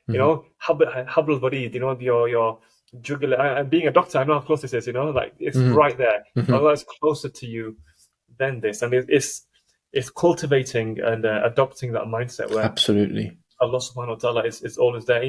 You Hmm. know, Hablul Warid, you know, your jugular. And being a doctor, I know how close this is. You know, like it's Hmm. right there. Hmm. Allah is closer to you than this, and it's cultivating and adopting that mindset where Absolutely. Allah Subhanahu wa Taala is always there.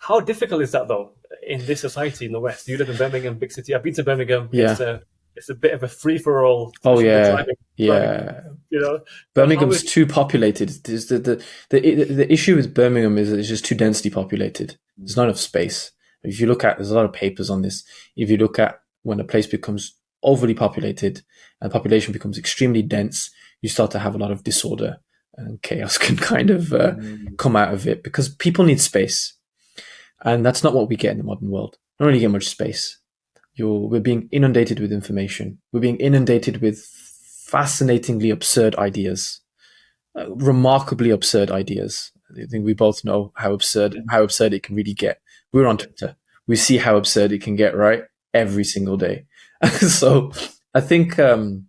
How difficult is that though in this society in the West? You live in Birmingham, big city. I've been to Birmingham. Yeah. It's a bit of a free for all, Oh especially the yeah. driving. Yeah. You know, but how Birmingham's is too populated. The issue with Birmingham is it's just too densely populated. There's not enough space. If you look at, there's a lot of papers on this. If you look at when a place becomes overly populated and population becomes extremely dense, you start to have a lot of disorder and chaos can kind of Mm, come out of it because people need space. And that's not what we get in the modern world. We don't really get much space. We're being inundated with information. We're being inundated with fascinatingly absurd ideas, remarkably absurd ideas. I think we both know how absurd it can really get. We're on yeah, Twitter. We see how absurd it can get, right? Every single day. So I think I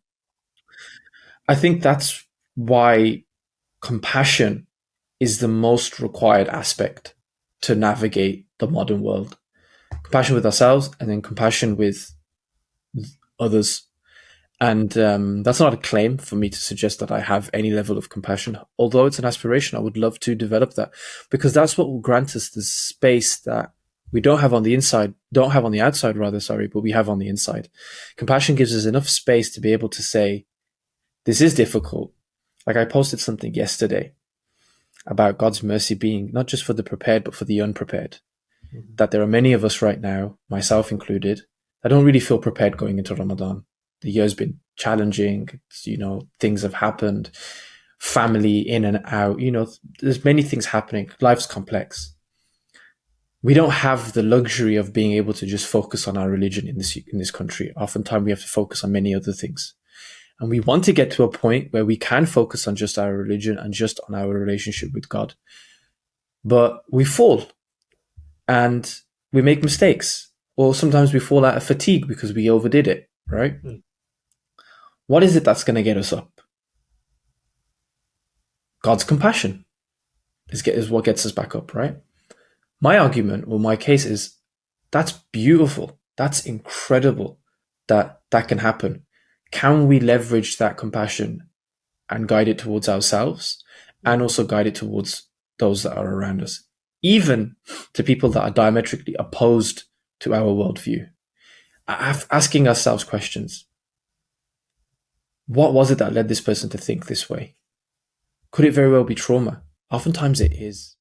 think that's why compassion is the most required aspect to navigate the modern world. Compassion with ourselves and then compassion with others. And that's not a claim for me to suggest that I have any level of compassion. Although it's an aspiration, I would love to develop that because that's what will grant us the space that we don't have on the inside, don't have on the outside, rather, sorry, but we have on the inside. Compassion gives us enough space to be able to say, this is difficult. Like I posted something yesterday about God's mercy being not just for the prepared, but for the unprepared. mhm, That there are many of us right now, myself included, that don't really feel prepared going into Ramadan. The year's been challenging. Things have happened, family in and out. There's many things happening. Life's complex. We don't have the luxury of being able to just focus on our religion in this country. Oftentimes, we have to focus on many other things, and we want to get to a point where we can focus on just our religion and just on our relationship with God. But we fall and we make mistakes, or sometimes we fall out of fatigue because we overdid it. Right? mm, What is it that's going to get us up? God's compassion is what gets us back up, right? My argument or my case is that's beautiful. That's incredible that that can happen. Can we leverage that compassion and guide it towards ourselves and mhm. also guide it towards those that are around us, even to people that are diametrically opposed to our worldview? Asking ourselves questions. What was it that led this person to think this way? Could it very well be trauma? Oftentimes it is.